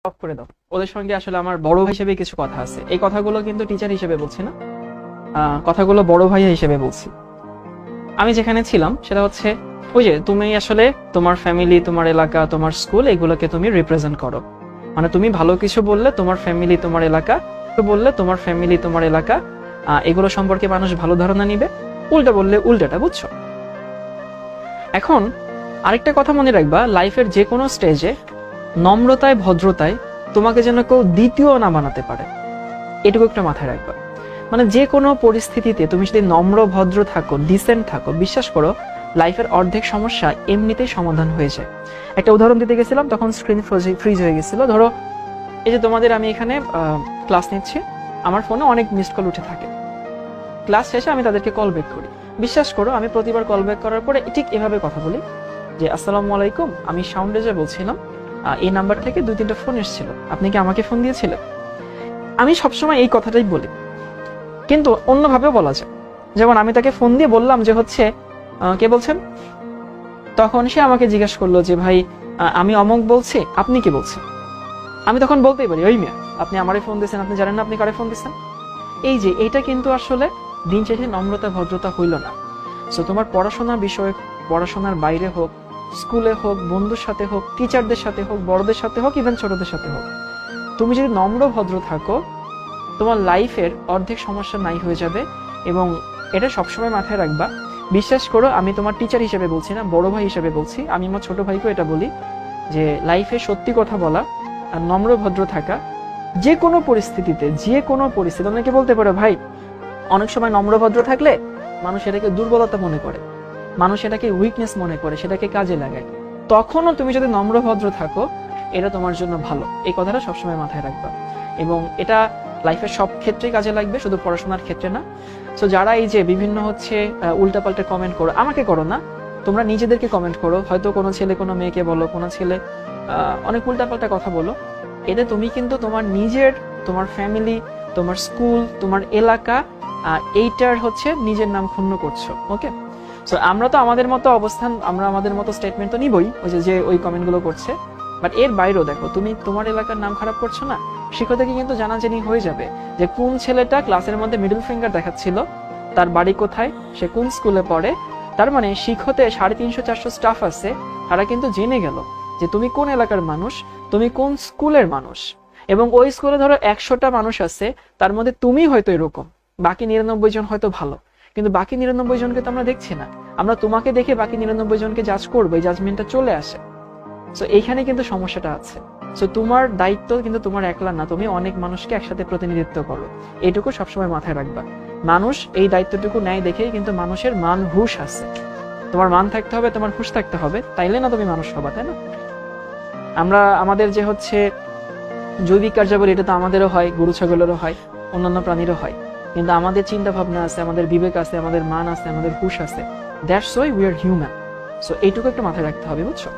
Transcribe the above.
Of করে দাও। ওদের সঙ্গে আসলে আমার বড় ভাই হিসেবে কিছু কথা আছে। এই কথাগুলো কিন্তু টিচার হিসেবে বলছি না, কথাগুলো বড় ভাইয়া হিসেবে বলছি। আমি যেখানে ছিলাম সেটা হচ্ছে ওই যে তুমি আসলে তোমার ফ্যামিলি, তোমার এলাকা, তোমার স্কুল এগুলোকে তুমি রিপ্রেজেন্ট করো। মানে তুমি ভালো কিছু বললে তোমার ফ্যামিলি, তোমার এলাকা বললে তোমার ফ্যামিলি, তোমার এলাকা এগুলো সম্পর্কে মানুষ ভালো ধারণা নিবে, উল্টা বললে উল্টাটা, বুঝছো? এখন আরেকটা কথা মনে রাখবা, লাইফের যে কোনো স্টেজে নম্রতায় ভদ্রতায় তোমাকে যেন কেউ দ্বিতীয় না বানাতে পারে, এটুকু একটা মাথায় রাখবা। মানে যে কোনো পরিস্থিতিতে তুমি যদি নম্র ভদ্র থাকো, ডিসেন্ট থাকো, বিশ্বাস করো লাইফের অর্ধেক সমস্যা এমনিতেই সমাধান হয়ে যায়। একটা উদাহরণ দিতে গেছিলাম, তখন স্ক্রিন ফ্রিজ হয়ে গেছিল। ধরো এই যে তোমাদের আমি এখানে ক্লাস নিচ্ছি, আমার ফোনে অনেক মিসড কল উঠে থাকে। ক্লাস শেষে আমি তাদেরকে কল ব্যাক করি। বিশ্বাস করো আমি প্রতিবার কল ব্যাক করার পরে ঠিক এভাবে কথা বলি যে আসসালামু আলাইকুম, আমি সাউন্ডেজে বলছিলাম, এই নাম্বার থেকে 2-3টা ফোন এসেছিল, আপনি কি আমাকে ফোন দিয়েছিলেন? আমি সবসময় এই কথাটাই বলি, কিন্তু অন্যভাবেও বলা যায়। যেমন আমি তাকে ফোন দিয়ে বললাম যে হচ্ছে কে বলছেন, তখন সে আমাকে জিজ্ঞেস করলো যে ভাই আমি অমুক বলছি, আপনি কি বলছেন? আমি তখন বলতেই পারি ওই মিয়া, আপনি আমারে ফোন দিয়েছেন, আপনি জানেন না আপনি কারে ফোন দিচ্ছেন? এই যে এটা কিন্তু আসলে দিন শেষে নম্রতা ভদ্রতা হইল না। সো তোমার পড়াশোনার বিষয়ে, পড়াশোনার বাইরে হোক, স্কুলে হোক, বন্ধুর সাথে হোক, টিচারদের সাথে হোক, বড়দের সাথে হোক, ইভেন ছোটদের সাথে হোক, তুমি যদি নম্র ভদ্র থাকো তোমার লাইফের অর্ধেক সমস্যা নাই হয়ে যাবে। এবং এটা সবসময় মাথায় রাখবা। বিশ্বাস করো আমি তোমার টিচার হিসেবে বলছি না, বড় ভাই হিসেবে বলছি। আমি আমার ছোট ভাইকেও এটা বলি যে লাইফে সত্যি কথা বলা আর নম্র ভদ্র থাকা যে কোনো পরিস্থিতিতে, যে কোনো পরিস্থিতি। অনেকে বলতে পারো ভাই অনেক সময় নম্র ভদ্র থাকলে মানুষ এটাকে দুর্বলতা মনে করে, মানুষ এটাকে উইকনেস মনে করে, সেটাকে কাজে লাগায়। তখনও তুমি যদি নম্র ভদ্র থাকো এটা তোমার জন্য ভালো। এই কথাটা সবসময় মাথায় রাখবা এবং এটা লাইফের সব ক্ষেত্রেই কাজে লাগবে, শুধু পড়াশোনার ক্ষেত্রে না। সো যারা এই যে বিভিন্ন হচ্ছে উল্টাপাল্টা কমেন্ট করো, আমাকে করো না, তোমরা নিজেদেরকে কমেন্ট করো। হয়তো কোনো ছেলে কোনো মেয়েকে বলো, কোনো ছেলে অনেক উল্টাপাল্টা কথা বলো, এতে তুমি কিন্তু তোমার নিজের, তোমার ফ্যামিলি, তোমার স্কুল, তোমার এলাকা এইটার হচ্ছে নিজের নাম ক্ষুণ্ণ করছো। ওকে, সো আমরা তো আমাদের মতো অবস্থান, আমরা আমাদের মতো স্টেটমেন্ট তো নিবই, ওই যে ওই কমেন্ট গুলো করছে। বাট এর বাইরেও দেখো তুমি তোমার এলাকার নাম খারাপ করছো না, শিক্ষককে কিন্তু জানাজানি হয়ে যাবে যে কোন ছেলেটা ক্লাসের মধ্যে মিডল ফিঙ্গার দেখাচ্ছিল, তার বাড়ি কোথায়, সে কোন স্কুলে পড়ে। তার মানে শিক্ষতে 350-400 স্টাফ আছে, তারা কিন্তু জেনে গেল যে তুমি কোন এলাকার মানুষ, তুমি কোন স্কুলের মানুষ। এবং ওই স্কুলে ধরো 100টা মানুষ আছে, তার মধ্যে তুমি হয়তো এরকম, বাকি 99 জন হয়তো ভালো, কিন্তু বাকি 99 জনকে তো আমরা দেখছি না। আমরা তোমাকে দেখে বাকি 99 জনকে জাজ করবো, এই জাজমেন্টটা চলে আসে। সো এইখানে কিন্তু সমস্যাটা আছে। সো তোমার দায়িত্ব কিন্তু তোমার একলা না, তুমি অনেক মানুষকে একসাথে প্রতিনিধিত্ব করো, এইটুকু সবসময় মাথায় রাখবা। মানুষ এই দায়িত্বটুকু নেয় দেখেই কিন্তু মানুষের মান হুঁশ আছে। তোমার মান থাকতে হবে, তোমার হুঁশ থাকতে হবে, তাইলে না তুমি মানুষ হবা, তাই না? আমরা আমাদের যে হচ্ছে জৈবিক কার্যাবলী, এটা তো আমাদেরও হয়, গরু ছাগলেরও হয়, অন্যান্য প্রাণীরও হয়, কিন্তু আমাদের চিন্তা ভাবনা আছে, আমাদের বিবেক আছে, আমাদের মান আছে, আমাদের হুঁশ আছে। That's why we are human. So এইটুকু একটু মাথায় রাখতে হবে, বুঝছো?